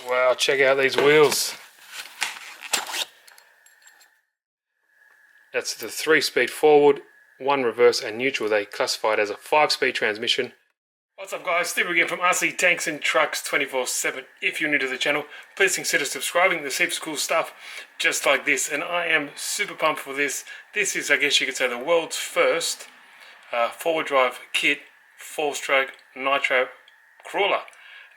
Wow, check out these wheels. That's the 3-speed forward, 1 reverse and neutral. They classified as a 5-speed transmission. What's up guys, Steve again from RC Tanks and Trucks 24/7. If you're new to the channel, please consider subscribing. There's heaps of cool stuff just like this, and I am super pumped for this. This is, I guess you could say, the world's first forward drive kit 4-stroke nitro crawler.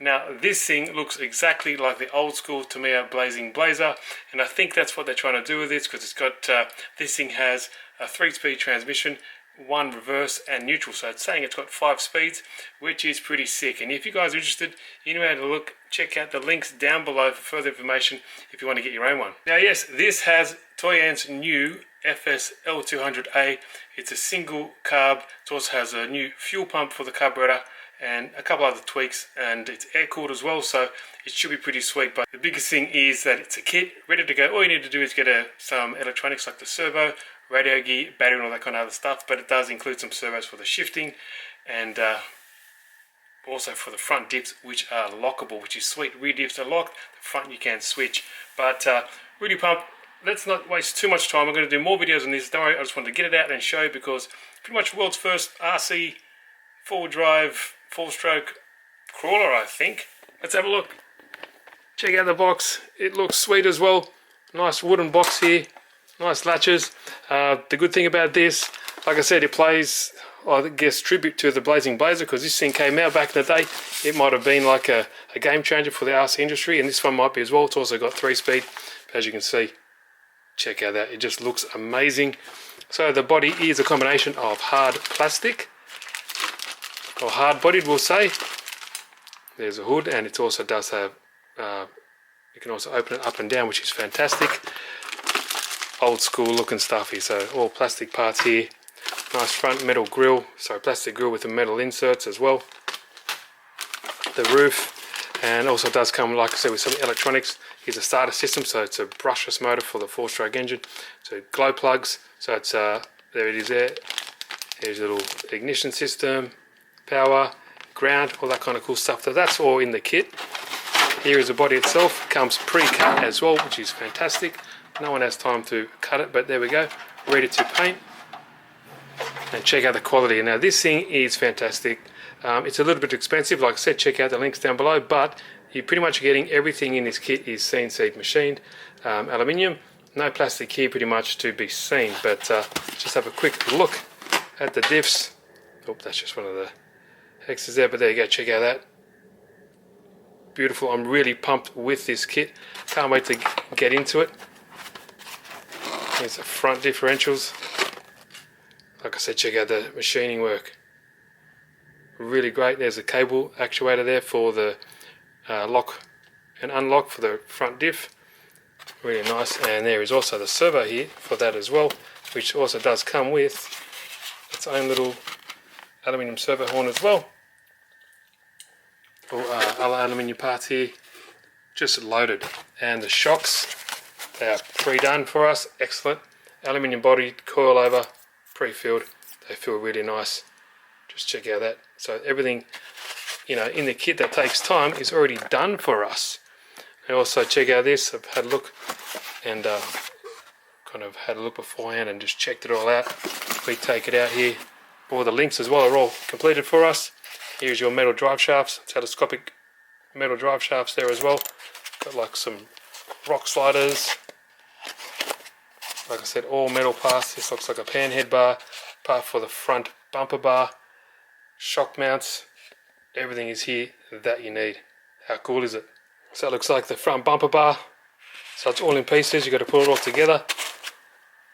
Now this thing looks exactly like the old school Tamiya Blazing Blazer, and I think that's what they're trying to do with this, because it's got this thing has a 3-speed transmission, 1 reverse and neutral, so it's saying it's got 5 speeds, which is pretty sick. And if you guys are interested, you know how to look, check out the links down below for further information if you want to get your own one. Now yes, this has Toyan's new FS-L200A. It's a single carb. It also has a new fuel pump for the carburetor and a couple other tweaks, and it's air cooled as well, so it should be pretty sweet. But the biggest thing is that it's a kit ready to go. All you need to do is get some electronics like the servo, radio gear, battery and all that kind of other stuff, but it does include some servos for the shifting and also for the front diffs, which are lockable, which is sweet. Rear diffs are locked, the front you can switch. But really pumped. Let's not waste too much time. I'm going to do more videos on this. Don't worry, I just wanted to get it out and show you, because pretty much world's first RC 4-drive 4-stroke crawler, I think. Let's have a look. Check out the box. It looks sweet as well. Nice wooden box here. Nice latches. The good thing about this, like I said, it plays, I guess, tribute to the Blazing Blazer, because this thing came out back in the day. It might have been like a game changer for the RC industry, and this one might be as well. It's also got 3-speed, as you can see. Check out that. It just looks amazing. So the body is a combination of hard plastic, or hard bodied we'll say. There's a hood, and it also does have, you can also open it up and down, which is fantastic. Old school looking stuff here, so all plastic parts here. Nice front metal grille, so plastic grille with the metal inserts as well. The roof, and also does come, like I said, with some electronics. Here's a starter system, so it's a brushless motor for the 4-stroke engine. So glow plugs, so it's there it is there. Here's a little ignition system, power, ground, all that kind of cool stuff. So that's all in the kit. Here is the body itself, comes pre-cut as well, which is fantastic. No one has time to cut it, but there we go, ready to paint. And check out the quality. Now this thing is fantastic. It's a little bit expensive, like I said, check out the links down below, but you're pretty much getting everything in this kit is CNC machined, aluminium, no plastic here pretty much to be seen. But just have a quick look at the diffs. Oh, that's just one of the hexes there, but there you go, check out that. Beautiful. I'm really pumped with this kit. Can't wait to get into it. Here's the front differentials. Like I said, check out the machining work. Really great. There's a cable actuator there for the lock and unlock for the front diff. Really nice. And there is also the servo here for that as well, which also does come with its own little aluminium servo horn as well. Other aluminium parts here, just loaded. And the shocks, they are pre-done for us. Excellent. Aluminium body, coil over, pre-filled. They feel really nice. Just check out that. So everything, you know, in the kit that takes time is already done for us. And also check out this. I've had a look and kind of had a look beforehand and just checked it all out. We take it out here. All the links as well are all completed for us. Here's your metal drive shafts, telescopic metal drive shafts there as well. Got like some rock sliders. Like I said, all metal parts. This looks like a panhead bar, part for the front bumper bar, shock mounts. Everything is here that you need. How cool is it? So it looks like the front bumper bar. So it's all in pieces. You got to put it all together.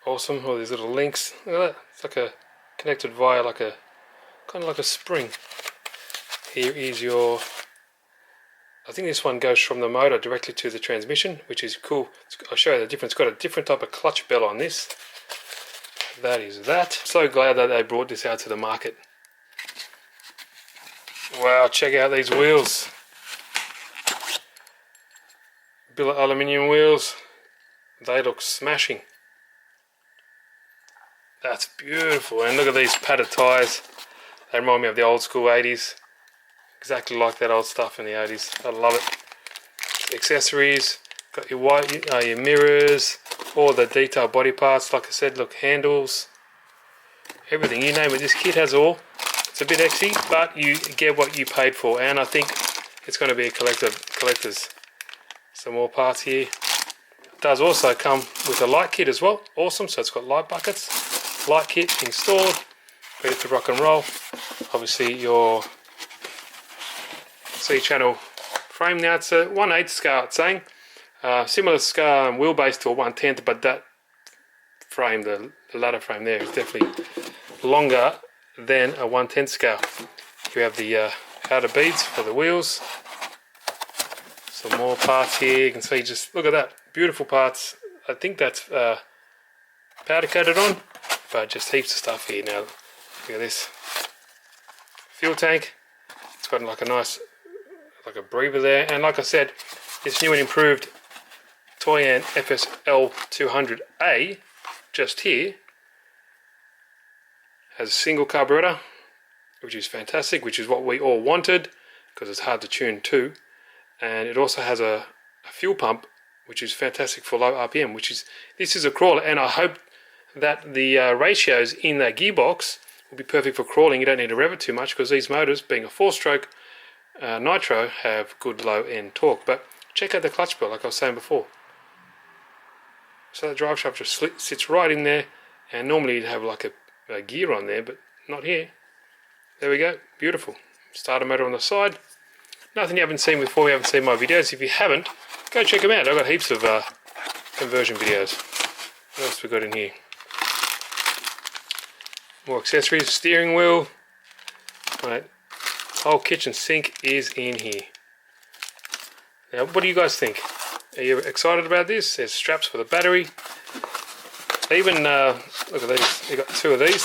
Awesome. All these little links. Look at that. It's like a connected via like a kind of like a spring. Here is your, I think this one goes from the motor directly to the transmission, which is cool. I'll show you the difference. It's got a different type of clutch bell on this. That is that. So glad that they brought this out to the market. Wow, check out these wheels. Billet aluminium wheels. They look smashing. That's beautiful. And look at these padded tyres. They remind me of the old school 80s. Exactly like that old stuff in the 80s. I love it. accessories, got your your mirrors, all the detailed body parts. Like I said, look, handles, everything, you name it. This kit has all. It's a bit exy, but you get what you paid for, and I think it's going to be a collector's. Some more parts here. It does also come with a light kit as well. Awesome. So it's got light buckets, light kit installed, ready to rock and roll. Obviously your C-channel frame now. It's a 1/8 scale, it's saying. Similar scale and wheelbase to a 1/10, but that frame, the ladder frame there, is definitely longer than a 1/10 scale. You have the outer beads for the wheels. Some more parts here. You can see, just look at that, beautiful parts. I think that's powder coated on, but just heaps of stuff here now. Look at this fuel tank. It's got like a nice, like a breather there, and like I said, this new and improved Toyan FSL 200A just here has a single carburetor, which is fantastic, which is what we all wanted because it's hard to tune too. And it also has a fuel pump, which is fantastic for low RPM, this is a crawler, and I hope that the ratios in that gearbox will be perfect for crawling. You don't need to rev it too much because these motors, being a 4-stroke nitro, have good low end torque. But check out the clutch belt, like I was saying before. So the drive shaft just sits right in there, and normally you'd have like a gear on there, but not here. There we go, beautiful. Starter motor on the side. Nothing you haven't seen before. You haven't seen my videos. If you haven't, go check them out. I've got heaps of conversion videos. What else we got in here? More accessories, steering wheel. Right, whole kitchen sink is in here. Now, what do you guys think? Are you excited about this? There's straps for the battery. They even look at these. You got 2 of these,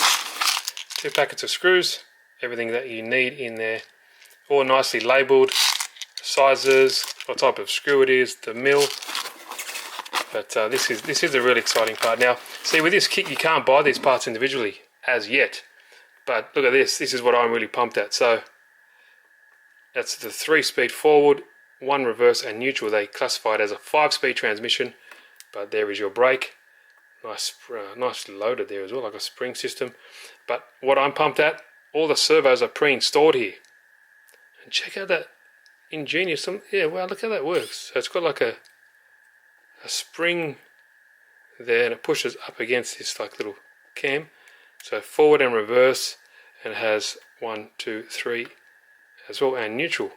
2 packets of screws. Everything that you need in there, all nicely labelled, sizes, what type of screw it is, the mill. But this is a really exciting part. Now, see, with this kit you can't buy these parts individually as yet. But look at this. This is what I'm really pumped at. So that's the 3-speed forward, 1 reverse and neutral. They classify it as a 5-speed transmission. But there is your brake. Nicely loaded there as well, like a spring system. But what I'm pumped at, all the servos are pre-installed here. And check out that ingenious, yeah, wow, look how that works. So it's got like a spring there, and it pushes up against this like little cam. So forward and reverse, and it has 1, 2, 3 as well, and neutral.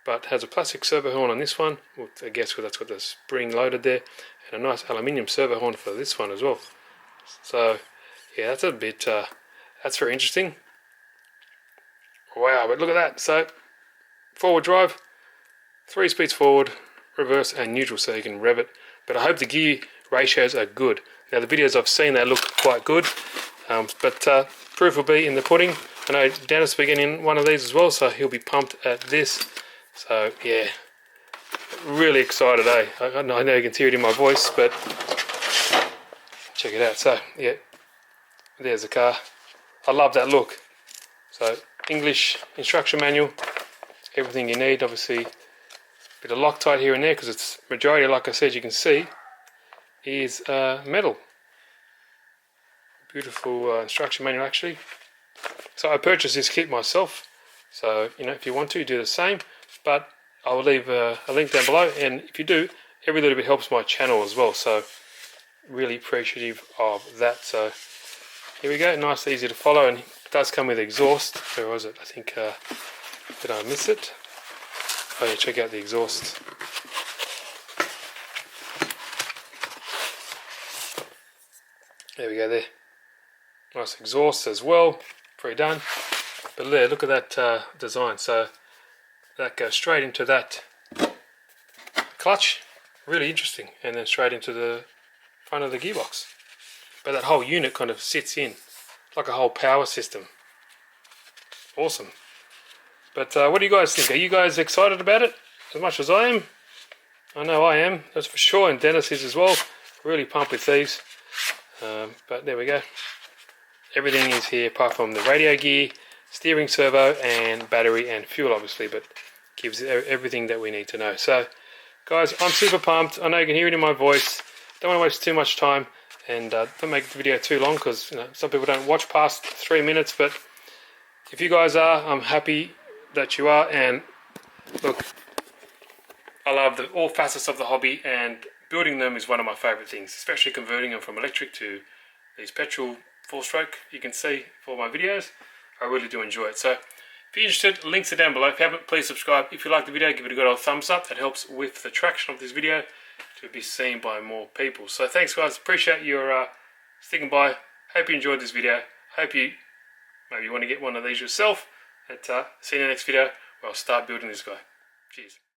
But has a plastic servo horn on this one. Well, I guess that's got the spring loaded there, and a nice aluminium servo horn for this one as well. So yeah, that's a bit, that's very interesting. Wow, but look at that. So forward drive, 3 speeds forward, reverse and neutral, so you can rev it. But I hope the gear ratios are good. Now the videos I've seen, they look quite good, but proof will be in the pudding. I know Dennis will be getting one of these as well, so he'll be pumped at this. So yeah, really excited, eh? I know you can hear it in my voice, but check it out. So yeah, there's the car. I love that look. So English instruction manual, everything you need. Obviously a bit of Loctite here and there because it's majority, like I said, you can see, is metal. Beautiful instruction manual actually. So I purchased this kit myself, so you know, if you want to do the same, but I will leave a link down below, and if you do, every little bit helps my channel as well, so really appreciative of that. So here we go, nice, easy to follow, and it does come with exhaust. Where was it? I think, did I miss it? Oh yeah, check out the exhaust. There we go there. Nice exhaust as well, pre-done. But there, look at that design. So that goes straight into that clutch, really interesting, and then straight into the front of the gearbox. But that whole unit kind of sits in like a whole power system. Awesome. But what do you guys think? Are you guys excited about it as much as I am? I know I am, that's for sure, and Dennis is as well. Really pumped with these. But there we go. Everything is here apart from the radio gear, steering servo and battery and fuel obviously, but gives everything that we need to know. So guys, I'm super pumped. I know you can hear it in my voice. Don't want to waste too much time, and don't make the video too long, because some people don't watch past 3 minutes. But if you guys are, I'm happy that you are. And look, I love all facets of the hobby, and building them is one of my favourite things, especially converting them from electric to these petrol 4-stroke. You can see for my videos, I really do enjoy it. So if you're interested, links are down below. If you haven't, please subscribe. If you like the video, give it a good old thumbs up. That helps with the traction of this video to be seen by more people. So thanks guys, appreciate your sticking by. Hope you enjoyed this video. Hope you maybe want to get one of these yourself. And see you in the next video where I'll start building this guy. Cheers.